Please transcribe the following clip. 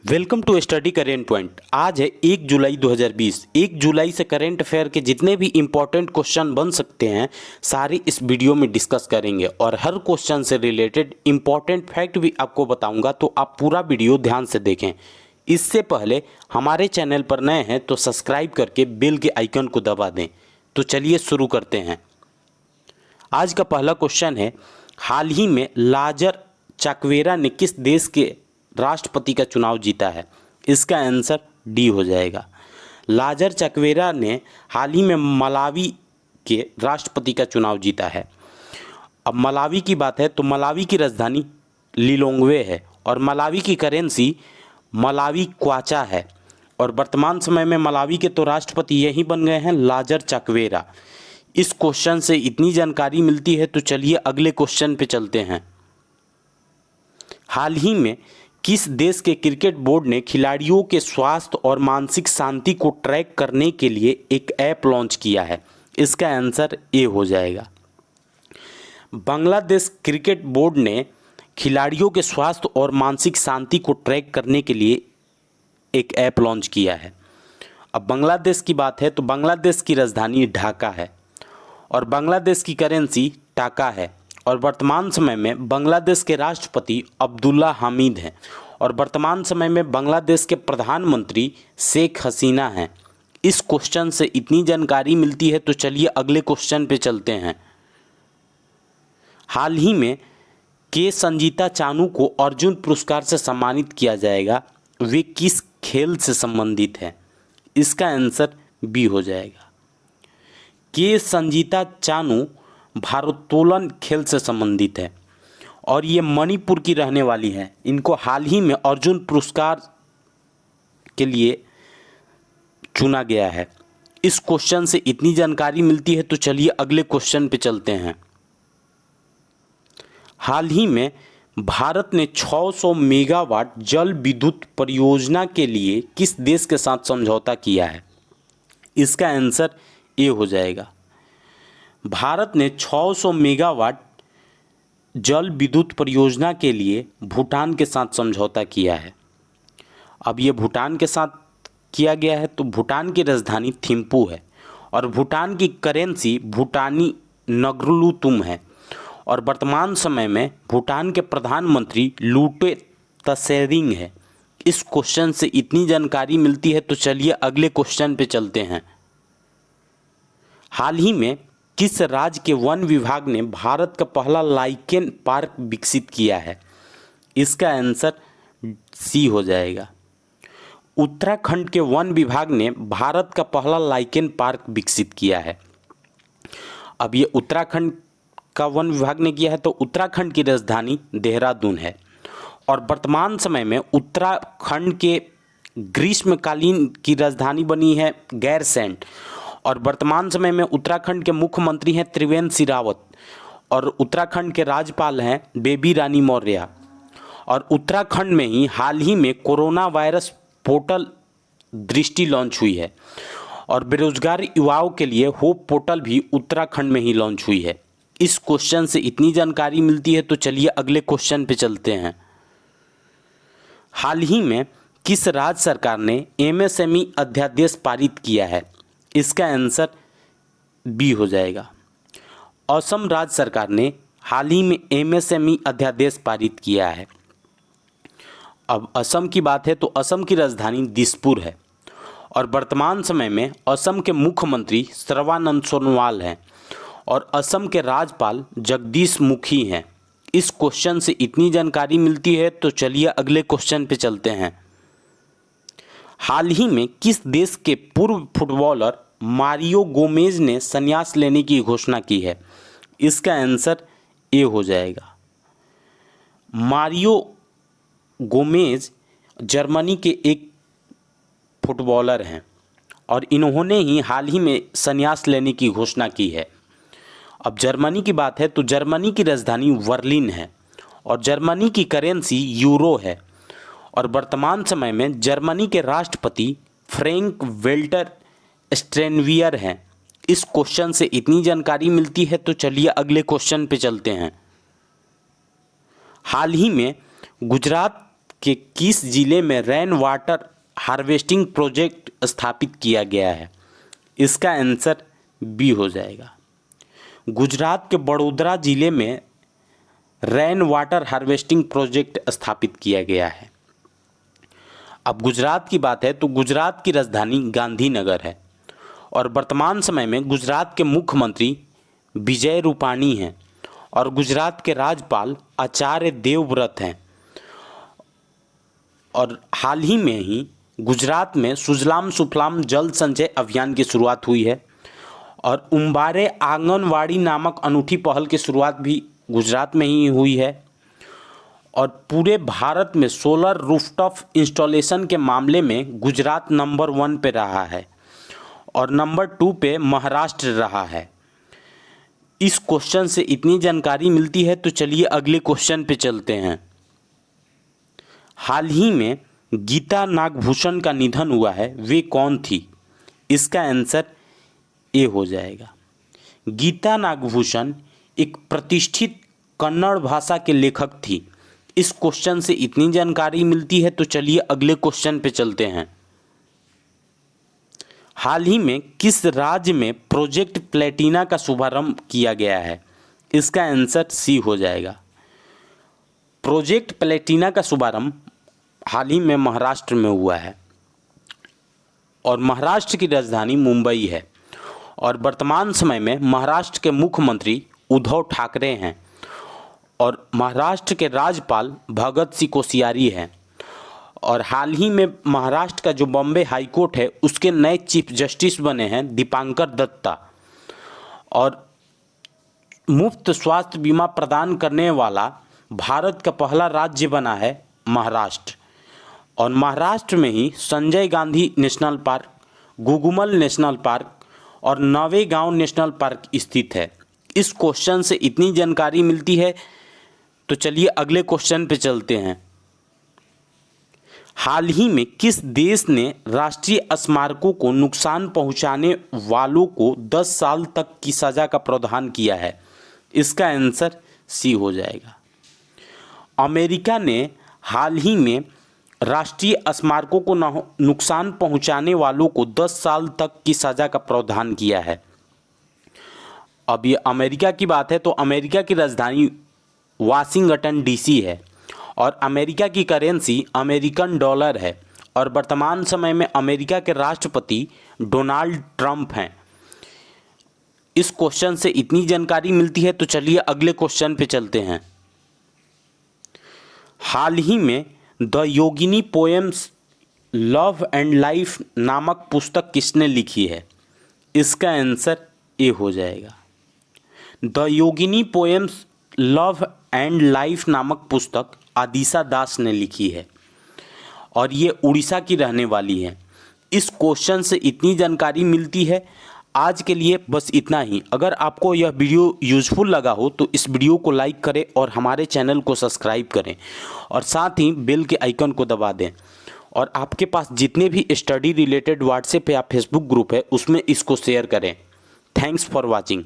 Welcome to Study Current Point. आज है 1 जुलाई 2020। 1 जुलाई से करेंट अफेयर के जितने भी इंपॉर्टेंट क्वेश्चन बन सकते हैं सारे इस वीडियो में डिस्कस करेंगे और हर क्वेश्चन से रिलेटेड इंपॉर्टेंट फैक्ट भी आपको बताऊंगा, तो आप पूरा वीडियो ध्यान से देखें। इससे पहले हमारे चैनल पर नए हैं तो सब्सक्राइब करके बेल के आइकन को दबा दें। तो चलिए शुरू करते हैं। आज का पहला क्वेश्चन है, हाल ही में लाजर चाकवेरा ने किस देश के राष्ट्रपति का चुनाव जीता है? इसका आंसर डी हो जाएगा। लाजर चाकवेरा ने हाल ही में मलावी के राष्ट्रपति का चुनाव जीता है। अब मलावी की बात है तो मलावी की राजधानी लिलोंग्वे है और मलावी की करेंसी मलावी क्वाचा है और वर्तमान समय में मलावी के तो राष्ट्रपति यही बन गए हैं, लाजर चाकवेरा। इस क्वेश्चन से इतनी जानकारी मिलती है तो चलिए अगले क्वेश्चन पे चलते हैं। हाल ही में किस देश के क्रिकेट बोर्ड ने खिलाड़ियों के स्वास्थ्य और मानसिक शांति को ट्रैक करने के लिए एक ऐप लॉन्च किया है? इसका आंसर ए हो जाएगा। बांग्लादेश क्रिकेट बोर्ड ने खिलाड़ियों के स्वास्थ्य और मानसिक शांति को ट्रैक करने के लिए एक ऐप लॉन्च किया है। अब बांग्लादेश की बात है तो बांग्लादेश की राजधानी ढाका है और बांग्लादेश की करेंसी टाका है और वर्तमान समय में बांग्लादेश के राष्ट्रपति अब्दुल्ला हामिद हैं और वर्तमान समय में बांग्लादेश के प्रधानमंत्री शेख हसीना हैं। इस क्वेश्चन से इतनी जानकारी मिलती है तो चलिए अगले क्वेश्चन पे चलते हैं। हाल ही में के संजीता चानू को अर्जुन पुरस्कार से सम्मानित किया जाएगा, वे किस खेल से संबंधित है? इसका आंसर बी हो जाएगा। के संजीता चानू भारोत्तोलन खेल से संबंधित है और ये मणिपुर की रहने वाली है। इनको हाल ही में अर्जुन पुरस्कार के लिए चुना गया है। इस क्वेश्चन से इतनी जानकारी मिलती है तो चलिए अगले क्वेश्चन पे चलते हैं। हाल ही में भारत ने 600 मेगावाट जल विद्युत परियोजना के लिए किस देश के साथ समझौता किया है? इसका आंसर ए हो जाएगा। भारत ने 600 मेगावाट जल विद्युत परियोजना के लिए भूटान के साथ समझौता किया है। अब ये भूटान के साथ किया गया है तो भूटान की राजधानी थिम्पू है और भूटान की करेंसी भूटानी नगरलुतुम है और वर्तमान समय में भूटान के प्रधानमंत्री लूटे तसेरिंग है। इस क्वेश्चन से इतनी जानकारी मिलती है तो चलिए अगले क्वेश्चन पे चलते हैं। हाल ही में किस राज्य के वन विभाग ने भारत का पहला लाइकेन पार्क विकसित किया है? इसका आंसर सी हो जाएगा। उत्तराखंड के वन विभाग ने भारत का पहला लाइकेन पार्क विकसित किया है। अब ये उत्तराखंड का वन विभाग ने किया है तो उत्तराखंड की राजधानी देहरादून है और वर्तमान समय में उत्तराखंड के ग्रीष्मकालीन की राजधानी बनी है गैरसैंण और वर्तमान समय में उत्तराखंड के मुख्यमंत्री हैं त्रिवेंद्र सिंह रावत और उत्तराखंड के राज्यपाल हैं बेबी रानी मौर्य। और उत्तराखंड में ही हाल ही में कोरोना वायरस पोर्टल दृष्टि लॉन्च हुई है और बेरोजगार युवाओं के लिए होप पोर्टल भी उत्तराखंड में ही लॉन्च हुई है। इस क्वेश्चन से इतनी जानकारी मिलती है तो चलिए अगले क्वेश्चन पे चलते हैं। हाल ही में किस राज्य सरकार ने एमएसएमई अध्यादेश पारित किया है? इसका आंसर बी हो जाएगा। असम राज्य सरकार ने हाल ही में एमएसएमई अध्यादेश पारित किया है। अब असम की बात है तो असम की राजधानी दिसपुर है और वर्तमान समय में असम के मुख्यमंत्री सर्बानंद सोनोवाल हैं और असम के राज्यपाल जगदीश मुखी हैं। इस क्वेश्चन से इतनी जानकारी मिलती है तो चलिए अगले क्वेश्चन पे चलते हैं। हाल ही में किस देश के पूर्व फुटबॉलर मारियो गोमेज ने संन्यास लेने की घोषणा की है? इसका आंसर ए हो जाएगा। मारियो गोमेज जर्मनी के एक फुटबॉलर हैं और इन्होंने ही हाल ही में संन्यास लेने की घोषणा की है। अब जर्मनी की बात है तो जर्मनी की राजधानी बर्लिन है और जर्मनी की करेंसी यूरो है और वर्तमान समय में जर्मनी के राष्ट्रपति फ्रैंक वेल्टर स्टेनवियर हैं। इस क्वेश्चन से इतनी जानकारी मिलती है तो चलिए अगले क्वेश्चन पे चलते हैं। हाल ही में गुजरात कि किस जिले में रेन वाटर हार्वेस्टिंग प्रोजेक्ट स्थापित किया गया है? इसका आंसर बी हो जाएगा। गुजरात के बड़ोदरा जिले में रेन वाटर हार्वेस्टिंग प्रोजेक्ट स्थापित किया गया है। अब गुजरात की बात है तो गुजरात की राजधानी गांधीनगर है और वर्तमान समय में गुजरात के मुख्यमंत्री विजय रूपाणी हैं और गुजरात के राज्यपाल आचार्य देवव्रत हैं। और हाल ही में ही गुजरात में सुजलाम सुफलाम जल संचय अभियान की शुरुआत हुई है और उम्बारे आंगनवाड़ी नामक अनूठी पहल की शुरुआत भी गुजरात में ही हुई है। और पूरे भारत में सोलर रूफटॉप इंस्टॉलेशन के मामले में गुजरात नंबर 1 पे रहा है और नंबर 2 पे महाराष्ट्र रहा है। इस क्वेश्चन से इतनी जानकारी मिलती है तो चलिए अगले क्वेश्चन पे चलते हैं। हाल ही में गीता नागभूषण का निधन हुआ है, वे कौन थी? इसका आंसर ए हो जाएगा। गीता नागभूषण एक प्रतिष्ठित कन्नड़ भाषा के लेखक थी। इस क्वेश्चन से इतनी जानकारी मिलती है तो चलिए अगले क्वेश्चन पे चलते हैं। हाल ही में किस राज्य में प्रोजेक्ट प्लेटिना का शुभारंभ किया गया है? इसका आंसर सी हो जाएगा। प्रोजेक्ट प्लेटिना का शुभारंभ हाल ही में महाराष्ट्र में हुआ है और महाराष्ट्र की राजधानी मुंबई है और वर्तमान समय में महाराष्ट्र के मुख्यमंत्री उद्धव ठाकरे हैं और महाराष्ट्र के राज्यपाल भगत सिंह कोश्यारी हैं। और हाल ही में महाराष्ट्र का जो बॉम्बे हाई कोर्ट है उसके नए चीफ जस्टिस बने हैं दीपांकर दत्ता। और मुफ्त स्वास्थ्य बीमा प्रदान करने वाला भारत का पहला राज्य बना है महाराष्ट्र। और महाराष्ट्र में ही Sanjay Gandhi national park, Gugamal national park और नवेगांव नेशनल पार्क स्थित है। इस क्वेश्चन से इतनी जानकारी मिलती है तो चलिए अगले क्वेश्चन पे चलते हैं। हाल ही में किस देश ने राष्ट्रीय स्मारकों को नुकसान पहुंचाने वालों को 10 साल तक की सज़ा का प्रावधान किया है? इसका आंसर सी हो जाएगा। अमेरिका ने हाल ही में राष्ट्रीय स्मारकों को नुकसान पहुंचाने वालों को 10 साल तक की सज़ा का प्रावधान किया है। अब ये अमेरिका की बात है तो अमेरिका की राजधानी वाशिंगटन डीसी है और अमेरिका की करेंसी अमेरिकन डॉलर है और वर्तमान समय में अमेरिका के राष्ट्रपति डोनाल्ड ट्रंप हैं। इस क्वेश्चन से इतनी जानकारी मिलती है तो चलिए अगले क्वेश्चन पे चलते हैं। हाल ही में the Yogini poems love and life नामक पुस्तक किसने लिखी है? इसका आंसर ए हो जाएगा। The Yogini poems love and life नामक पुस्तक आदिशा दास ने लिखी है और ये उड़ीसा की रहने वाली है। इस क्वेश्चन से इतनी जानकारी मिलती है। आज के लिए बस इतना ही। अगर आपको यह वीडियो यूज़फुल लगा हो तो इस वीडियो को लाइक करें और हमारे चैनल को सब्सक्राइब करें और साथ ही बेल के आइकन को दबा दें। और आपके पास जितने भी स्टडी रिलेटेड व्हाट्सएप या फेसबुक ग्रुप है उसमें इसको शेयर करें। Thanks for watching.